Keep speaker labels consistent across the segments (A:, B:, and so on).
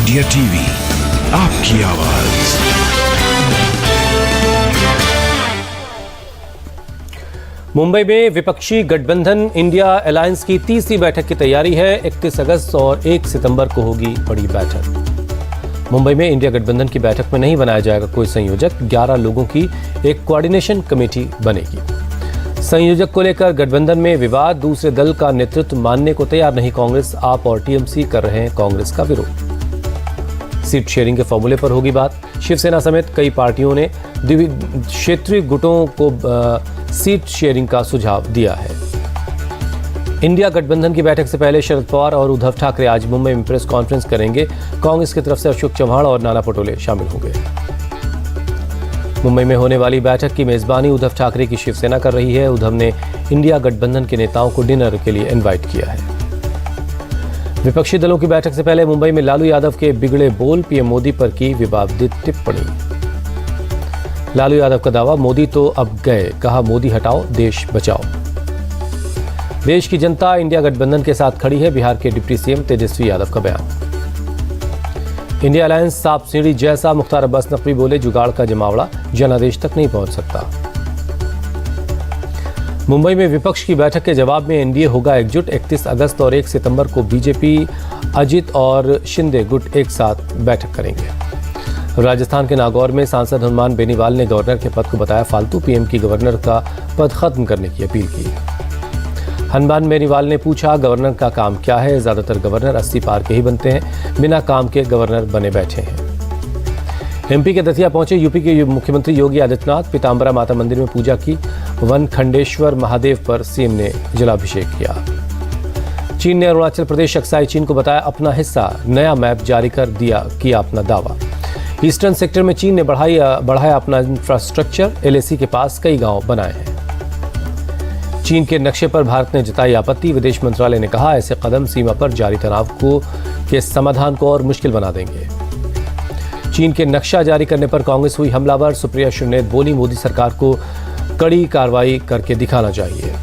A: India TV, आपकी आवाज।
B: मुंबई में विपक्षी गठबंधन इंडिया अलायंस की तीसरी बैठक की तैयारी है। 31 अगस्त और 1 सितंबर को होगी बड़ी बैठक। मुंबई में इंडिया गठबंधन की बैठक में नहीं बनाया जाएगा कोई संयोजक। 11 लोगों की एक कोऑर्डिनेशन कमेटी बनेगी। संयोजक को लेकर गठबंधन में विवाद। दूसरे दल का नेतृत्व मानने को तैयार नहीं कांग्रेस। आप और टीएमसी कर रहे हैं कांग्रेस का विरोध। सीट शेयरिंग के फॉर्मूले पर होगी बात। शिवसेना समेत कई पार्टियों ने क्षेत्रीय गुटों को सीट शेयरिंग का सुझाव दिया है। इंडिया गठबंधन की बैठक से पहले शरद पवार और उद्धव ठाकरे आज मुंबई में प्रेस कॉन्फ्रेंस करेंगे। कांग्रेस की तरफ से अशोक चव्हाण और नाना पटोले शामिल होंगे। मुंबई में होने वाली बैठक की मेजबानी उद्धव ठाकरे की शिवसेना कर रही है। उद्धव ने इंडिया गठबंधन के नेताओं को डिनर के लिए इनवाइट किया है। विपक्षी दलों की बैठक से पहले मुंबई में लालू यादव के बिगड़े बोल, पीएम मोदी पर की विवादित टिप्पणी। लालू यादव का दावा, मोदी तो अब गए, कहा मोदी हटाओ देश बचाओ। देश की जनता इंडिया गठबंधन के साथ खड़ी है, बिहार के डिप्टी सीएम तेजस्वी यादव का बयान। इंडिया अलायंस सांप सीढ़ी जैसा, मुख्तार अब्बास नकवी बोले जुगाड़ का जमावड़ा जनादेश तक नहीं पहुंच सकता। मुंबई में विपक्ष की बैठक के जवाब में एनडीए होगा एकजुट। 31 अगस्त और 1 सितंबर को बीजेपी, अजित और शिंदे गुट एक साथ बैठक करेंगे। राजस्थान के नागौर में सांसद हनुमान बेनीवाल ने गवर्नर के पद को बताया फालतू। पीएम की गवर्नर का पद खत्म करने की अपील की। हनुमान बेनीवाल ने पूछा गवर्नर का काम क्या है। ज्यादातर गवर्नर 80 पार के ही बनते हैं, बिना काम के गवर्नर बने बैठे हैं। एमपी के दतिया पहुंचे यूपी के मुख्यमंत्री योगी आदित्यनाथ। पीताम्बरा माता मंदिर में पूजा की। वन खंडेश्वर महादेव पर सीएम ने जलाभिषेक किया। चीन ने अरुणाचल प्रदेश अक्साई चीन को बताया अपना हिस्सा। नया मैप जारी कर किया अपना दावा। ईस्टर्न सेक्टर में चीन ने बढ़ाया अपना इंफ्रास्ट्रक्चर। एलएसी के पास कई गांव बनाए हैं। चीन के नक्शे पर भारत ने जताई आपत्ति। विदेश मंत्रालय ने कहा ऐसे कदम सीमा पर जारी तनाव के समाधान को और मुश्किल बना देंगे। चीन के नक्शा जारी करने पर कांग्रेस हुई हमलावर। सुप्रिया श्रीनेत बोली मोदी सरकार को कड़ी कार्रवाई करके दिखाना चाहिए।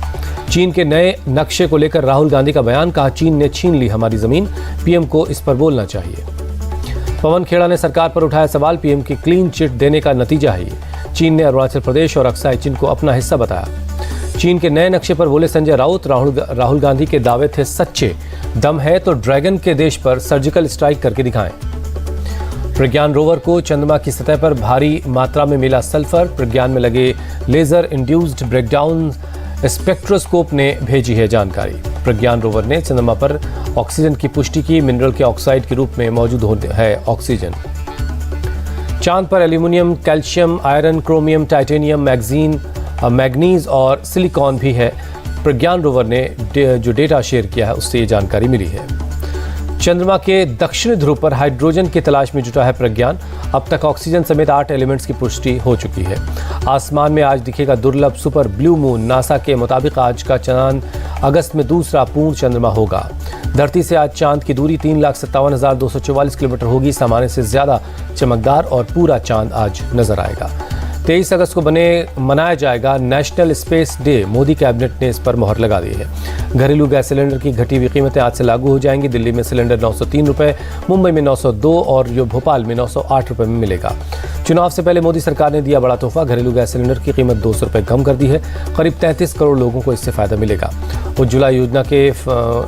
B: चीन के नए नक्शे को लेकर राहुल गांधी का बयान, कहा चीन ने छीन ली हमारी जमीन, पीएम को इस पर बोलना चाहिए। पवन खेड़ा ने सरकार पर उठाया सवाल, पीएम की क्लीन चिट देने का नतीजा है। चीन ने अरुणाचल प्रदेश और अक्साई चीन को अपना हिस्सा बताया। चीन के नए नक्शे पर बोले संजय राउत, राहुल गांधी के दावे थे सच्चे। दम है तो ड्रैगन के देश पर सर्जिकल स्ट्राइक करके दिखाएं। प्रज्ञान रोवर को चंद्रमा की सतह पर भारी मात्रा में मिला सल्फर। प्रज्ञान में लगे लेजर इंड्यूस्ड ब्रेकडाउन स्पेक्ट्रोस्कोप ने भेजी है जानकारी। प्रज्ञान रोवर ने चंद्रमा पर ऑक्सीजन की पुष्टि की। मिनरल के ऑक्साइड के रूप में मौजूद है ऑक्सीजन। चांद पर aluminium, calcium, iron, chromium, titanium, manganese और सिलिकॉन भी है। प्रज्ञान रोवर ने जो डेटा शेयर किया है उससे ये जानकारी मिली है। चंद्रमा के दक्षिणी ध्रुव पर हाइड्रोजन की तलाश में जुटा है प्रज्ञान। अब तक ऑक्सीजन समेत 8 एलिमेंट्स की पुष्टि हो चुकी है। आसमान में आज दिखेगा दुर्लभ सुपर ब्लू मून। नासा के मुताबिक आज का चांद अगस्त में दूसरा पूर्ण चंद्रमा होगा। धरती से आज चांद की दूरी 3,57,244 किलोमीटर होगी। सामान्य से ज्यादा चमकदार और पूरा चांद आज नजर आएगा। 23 अगस्त को मनाया जाएगा national space day. Modi cabinet ने इस पर मोहर लगा दी है। घरेलू गैस सिलेंडर की घटी हुई कीमतें आज से लागू हो जाएंगी। दिल्ली में सिलेंडर 903 रुपये, मुंबई में 902 और भोपाल में 908 रुपये में मिलेगा। चुनाव से पहले मोदी सरकार ने दिया बड़ा तोहफा। घरेलू गैस सिलेंडर की कीमत 200 रुपये कम कर दी है। करीब 33 करोड़ लोगों को इससे फायदा मिलेगा। उज्ज्वला योजना के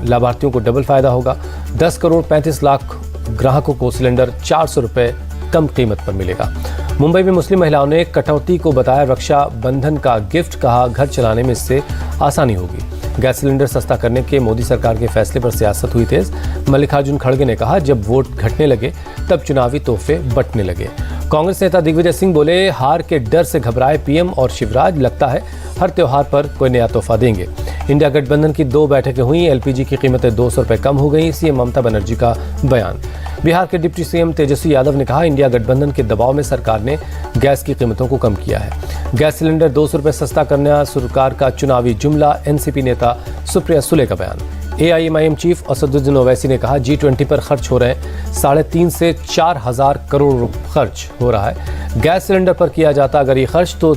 B: लाभार्थियों को डबल फायदा होगा। 10 करोड़ 35 लाख ग्राहकों को सिलेंडर 400 रुपये कम कीमत पर मिलेगा। मुंबई में मुस्लिम महिलाओं ने कटौती को बताया रक्षा बंधन का गिफ्ट, कहा घर चलाने में इससे आसानी होगी। गैस सिलेंडर सस्ता करने के मोदी सरकार के फैसले पर सियासत हुई तेज। मल्लिकार्जुन खड़गे ने कहा जब वोट घटने लगे तब चुनावी तोहफे बंटने लगे। कांग्रेस नेता दिग्विजय सिंह बोले हार के डर से घबराए पीएम और शिवराज, लगता है हर त्योहार पर कोई नया तोहफा देंगे। इंडिया गठबंधन की 2 बैठकें हुई। एलपीजी की कीमतें 200 रुपये कम हो गई। सीएम ममता बनर्जी का बयान। बिहार के डिप्टी सीएम तेजस्वी यादव ने कहा इंडिया गठबंधन के दबाव में सरकार ने गैस की कीमतों को कम किया है। गैस सिलेंडर 200 रुपये सस्ता करना सरकार का चुनावी जुमला। एनसीपी नेता सुप्रिया सुले का बयान। एआईएमआईएम चीफ असदुद्दीन ओवैसी ने कहा G20 पर खर्च हो रहे हैं 3.5 से 4 हजार करोड़ खर्च हो रहा है। गैस सिलेंडर पर किया जाता अगर ये खर्च तो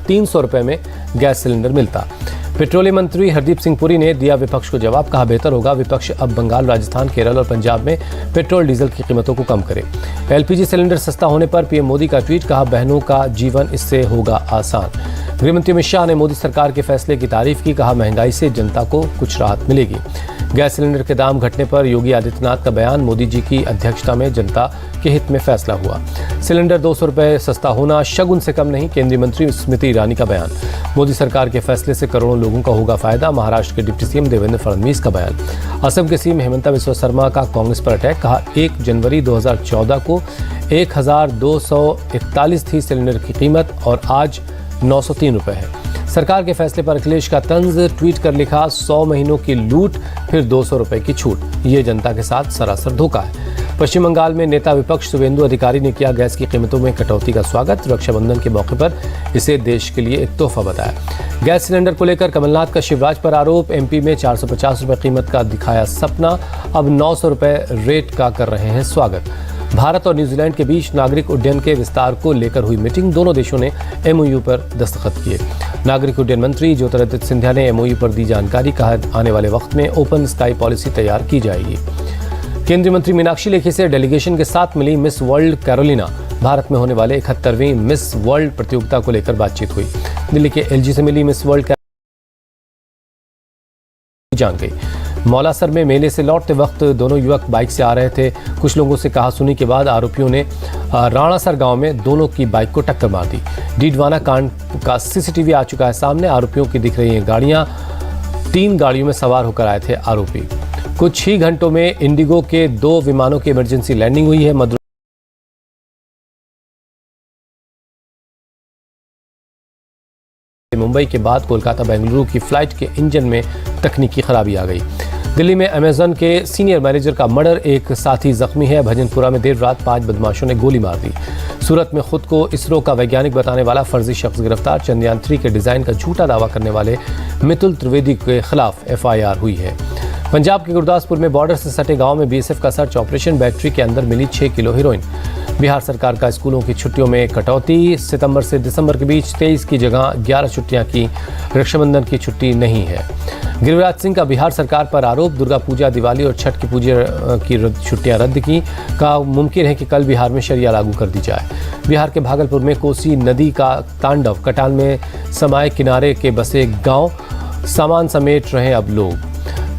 B: 300 रुपये में गैस सिलेंडर मिलता। पेट्रोलियम मंत्री हरदीप सिंह पुरी ने दिया विपक्ष को जवाब, कहा बेहतर होगा विपक्ष अब बंगाल, राजस्थान, केरल और पंजाब में पेट्रोल डीजल की कीमतों को कम करे। एलपीजी सिलेंडर सस्ता होने पर पीएम मोदी का ट्वीट, कहा बहनों का जीवन इससे होगा आसान। गृहमंत्री अमित शाह ने मोदी सरकार के फैसले की तारीफ की, कहा महंगाई से जनता को कुछ राहत मिलेगी। गैस सिलेंडर के दाम घटने पर योगी आदित्यनाथ का बयान, मोदी जी की अध्यक्षता में जनता के हित में फैसला हुआ। सिलेंडर 200 रुपये सस्ता होना शगुन से कम नहीं, केंद्रीय मंत्री स्मृति ईरानी का बयान। मोदी सरकार के फैसले से करोड़ों लोगों का होगा फायदा, महाराष्ट्र के डिप्टी सीएम देवेंद्र फडणवीस का बयान। असम के सीएम हिमंता बिस्वा शर्मा का कांग्रेस पर अटैक, कहा 1 जनवरी 2014 को 1241 थी सिलेंडर की कीमत और आज 903 रुपये है। सरकार के फैसले पर अखिलेश का तंज, ट्वीट कर लिखा 100 महीनों की लूट फिर 200 रुपये की छूट, ये जनता के साथ सरासर धोखा है। पश्चिम बंगाल में नेता विपक्ष शुवेंदु अधिकारी ने किया गैस की कीमतों में कटौती का स्वागत, रक्षाबंधन के मौके पर इसे देश के लिए एक तोहफा बताया। गैस सिलेंडर को लेकर कमलनाथ का शिवराज पर आरोप, एमपी में 450 रुपये कीमत का दिखाया सपना, अब 900 रुपये रेट का कर रहे हैं स्वागत। भारत और न्यूजीलैंड के बीच नागरिक उड्डयन के विस्तार को लेकर हुई मीटिंग, दोनों देशों ने एमओयू पर दस्तखत किए। नागरिक उड्डयन मंत्री ज्योतिरादित्य सिंधिया ने एमओयू पर दी जानकारी, कहा आने वाले वक्त में ओपन स्काई पॉलिसी तैयार की जाएगी। केंद्रीय मंत्री मीनाक्षी लेखी से डेलीगेशन के साथ मिली मिस वर्ल्ड कैरोलिना, भारत में होने वाले 71वीं मिस वर्ल्ड प्रतियोगिता को लेकर बातचीत हुई। दिल्ली के एलजी से मिली मिस वर्ल्ड जान गई। मौलासर में मेले से लौटते वक्त दोनों युवक बाइक से आ रहे थे। कुछ लोगों से कहासुनी के बाद आरोपियों ने राणासर गांव में दोनों की बाइक को टक्कर मार दी। डीडवाना कांड का सीसीटीवी आ चुका है सामने, आरोपियों की दिख रही हैं गाड़ियां। 3 गाड़ियों में सवार होकर आए थे आरोपी। कुछ ही घंटों में इंडिगो के 2 विमानों की इमरजेंसी लैंडिंग हुई है। मुंबई के बाद कोलकाता बेंगलुरु की फ्लाइट के इंजन में तकनीकी खराबी आ गई। दिल्ली में अमेजन के सीनियर मैनेजर का मर्डर, एक साथी जख्मी है। भजनपुरा में देर रात 5 बदमाशों ने गोली मार दी। सूरत में खुद को इसरो का वैज्ञानिक बताने वाला फर्जी शख्स गिरफ्तार। चंद्रयान 3 के डिजाइन का झूठा दावा करने वाले मितुल त्रिवेदी के खिलाफ एफआईआर हुई है। पंजाब के गुरदासपुर में बॉर्डर से सटे गांव में बीएसएफ का सर्च ऑपरेशन, बैटरी के अंदर मिली 6 किलो हेरोइन। बिहार सरकार का स्कूलों की छुट्टियों में कटौती, सितंबर से दिसंबर के बीच 23 की जगह 11 छुट्टियां की। रक्षाबंधन की छुट्टी नहीं है। गिरिराज सिंह का बिहार सरकार पर आरोप, दुर्गा पूजा, दिवाली और छठ की पूजा की छुट्टियां रद्द की। का मुमकिन है कि कल बिहार में शरिया लागू कर दी जाए। बिहार के भागलपुर में कोसी नदी का तांडव, कटान में समाये किनारे के बसे गांव, सामान समेट रहे अब लोग।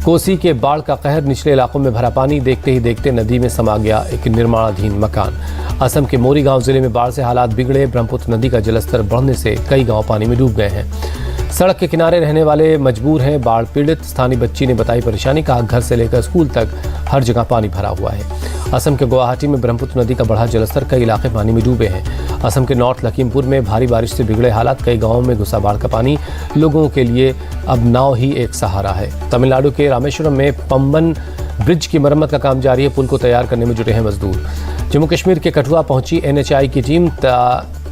B: कोसी के बाढ़ का कहर, निचले इलाकों में भरा पानी, देखते ही देखते नदी में समा गया एक निर्माणाधीन मकान। असम के मोरीगांव जिले में बाढ़ से हालात बिगड़े, ब्रह्मपुत्र नदी का जलस्तर बढ़ने से कई गांव पानी में डूब गए हैं। सड़क के किनारे रहने वाले मजबूर हैं, बाढ़ पीड़ित। स्थानीय बच्ची ने बताई परेशानी, कहा घर से लेकर स्कूल तक हर जगह पानी भरा हुआ है। असम के गुवाहाटी में ब्रह्मपुत्र नदी का बढ़ा जलस्तर, कई इलाके पानी में डूबे हैं। असम के नॉर्थ लखीमपुर में भारी बारिश से बिगड़े हालात, कई गांवों में घुसा बाढ़ का पानी, लोगों के लिए अब नाव ही एक सहारा है। तमिलनाडु के रामेश्वरम में पम्बन ब्रिज की मरम्मत का काम जारी है, पुल को तैयार करने में जुटे हैं मजदूर। जम्मू कश्मीर के कठुआ पहुंची एनएचआई की टीम,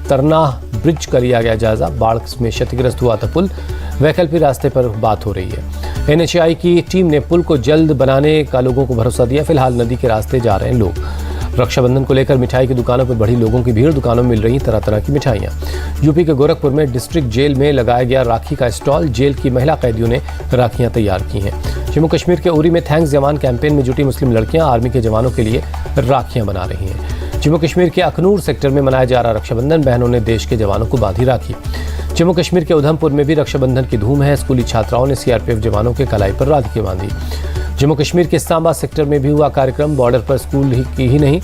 B: तरना ब्रिज का लिया गया जायजा, बाढ़ में क्षतिग्रस्त हुआ था पुल, वैकल्पिक रास्ते पर बात हो रही है। एनएचआई की टीम ने पुल को जल्द बनाने का लोगों को भरोसा दिया। फिलहाल नदी के रास्ते जा रहे हैं लोग। रक्षाबंधन को लेकर मिठाई की दुकानों पर बढ़ी लोगों की भीड़, दुकानों में मिल रही तरह तरह की मिठाइयाँ। यूपी के गोरखपुर में डिस्ट्रिक्ट जेल में लगाया गया राखी का स्टॉल, जेल की महिला कैदियों ने राखियाँ तैयार की हैं। जम्मू कश्मीर के उरी में थैंक्स जवान कैंपेन में जुटी मुस्लिम लड़कियां आर्मी के जवानों के लिए राखियां बना रही हैं। जम्मू कश्मीर के अखनूर सेक्टर में मनाया जा रहा रक्षाबंधन, बहनों ने देश के जवानों को बांधी राखी। जम्मू कश्मीर के उधमपुर में भी रक्षाबंधन की धूम है, स्कूली छात्राओं ने सीआरपीएफ जवानों के कलाई पर राखी बांधी। जम्मू कश्मीर के सांबा सेक्टर में भी हुआ कार्यक्रम, बॉर्डर पर स्कूल की ही नहीं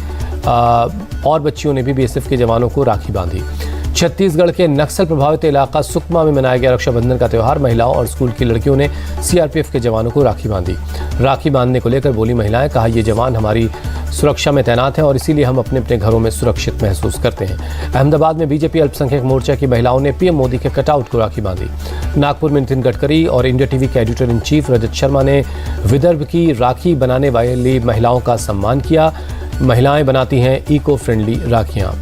B: और बच्चियों ने भी बीएसएफ के जवानों को राखी बांधी। छत्तीसगढ़ के नक्सल प्रभावित इलाका सुकमा में मनाया गया रक्षाबंधन का त्यौहार, महिलाओं और स्कूल की लड़कियों ने सीआरपीएफ के जवानों को राखी बांधी। राखी बांधने को लेकर बोली महिलाएं, कहा ये जवान हमारी सुरक्षा में तैनात हैं और इसीलिए हम अपने अपने घरों में सुरक्षित महसूस करते हैं। अहमदाबाद में बीजेपी अल्पसंख्यक मोर्चा की महिलाओं ने पीएम मोदी के कटआउट को राखी बांधी। नागपुर में नितिन गडकरी और इंडिया टीवी के editor in chief Rajat Sharma ने विदर्भ की राखी बनाने वाली महिलाओं का सम्मान किया। महिलाएं बनाती हैं इको फ्रेंडली राखियां।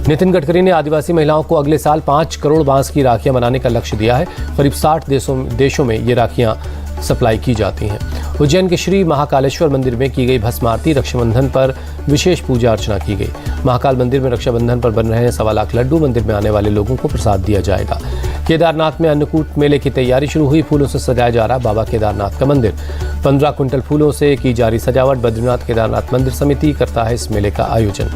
B: नितिन गडकरी ने आदिवासी महिलाओं को अगले साल 5 करोड़ बांस की राखियां बनाने का लक्ष्य दिया है। करीब 60 देशों में ये राखियां सप्लाई की जाती हैं। उज्जैन के श्री महाकालेश्वर मंदिर में की गई भस्म आरती, रक्षाबंधन पर विशेष पूजा अर्चना की गई। महाकाल मंदिर में रक्षाबंधन पर बन रहे हैं 1.25 लाख लड्डू, मंदिर में आने वाले लोगों को प्रसाद दिया जाएगा। केदारनाथ में अन्नकूट मेले की तैयारी शुरू हुई। फूलों से सजाया जा रहा बाबा केदारनाथ का मंदिर। 15 क्विंटल फूलों से की जा रही सजावट। बद्रीनाथ केदारनाथ मंदिर समिति करता है इस मेले का आयोजन।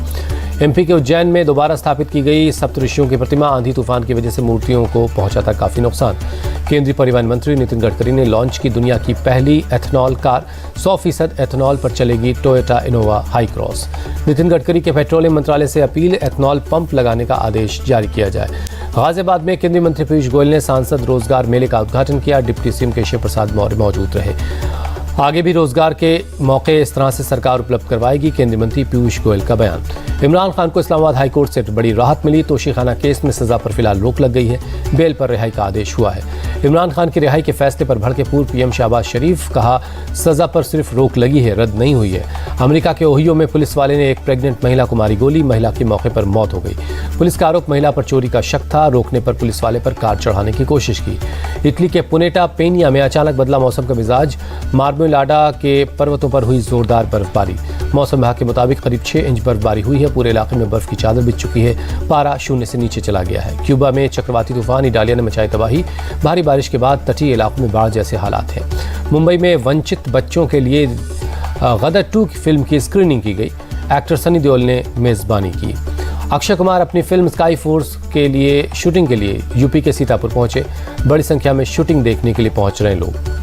B: एमपी के उज्जैन में दोबारा स्थापित की गई सप्तऋषियों की प्रतिमा। आंधी तूफान की वजह से मूर्तियों को पहुंचा था काफी नुकसान। केंद्रीय परिवहन मंत्री नितिन गडकरी ने लॉन्च की दुनिया की पहली एथनॉल कार। 100% एथनॉल पर चलेगी Toyota Innova high cross. Nitin Gadkari के पेट्रोलियम मंत्रालय से अपील, एथनॉल पंप लगाने का आदेश जारी किया जाए। गाजियाबाद में केंद्रीय मंत्री पीयूष गोयल ने सांसद रोजगार मेले का उद्घाटन किया। डिप्टी सीएम केशव प्रसाद मौर्य मौजूद रहे। आगे भी रोजगार के मौके इस तरह से सरकार उपलब्ध करवाएगी, केंद्रीय मंत्री पीयूष गोयल का बयान। इमरान खान को इस्लामाबाद हाईकोर्ट से बड़ी राहत मिली। तोशीखाना केस में सजा पर फिलहाल रोक लग गई है। बेल पर रिहाई का आदेश हुआ है। इमरान खान की रिहाई के फैसले पर भड़के पूर्व पीएम शहबाज शरीफ, कहा सजा पर सिर्फ रोक लगी है, रद्द नहीं हुई है। अमेरिका के ओहियो में पुलिस वाले ने एक प्रेग्नेंट महिला को मारी गोली। महिला की मौके पर मौत हो गई। पुलिस का आरोप महिला पर चोरी का शक था। रोकने पर पुलिस वाले पर कार चढ़ाने की कोशिश की। इटली के पुनेटा पेनिया में अचानक बदला मौसम का मिजाज। मार्मोलाडा के पर्वतों पर हुई जोरदार बर्फबारी। मौसम विभाग के मुताबिक करीब 6 इंच बर्फबारी हुई है। पूरे इलाके में बर्फ की चादर बिछ चुकी है। पारा शून्य से नीचे चला गया है। क्यूबा में चक्रवाती तूफान इडालिया ने मचाई तबाही। भारी बारिश के बाद तटीय इलाकों में बाढ़ जैसे हालात हैं। मुंबई में वंचित बच्चों के लिए गदर 2 की फिल्म की स्क्रीनिंग की गई। एक्टर सनी देओल ने मेजबानी की। अक्षय कुमार अपनी फिल्म स्काई फोर्स के लिए शूटिंग के लिए यूपी के सीतापुर पहुंचे। बड़ी संख्या में शूटिंग देखने के लिए पहुंच रहे लोग।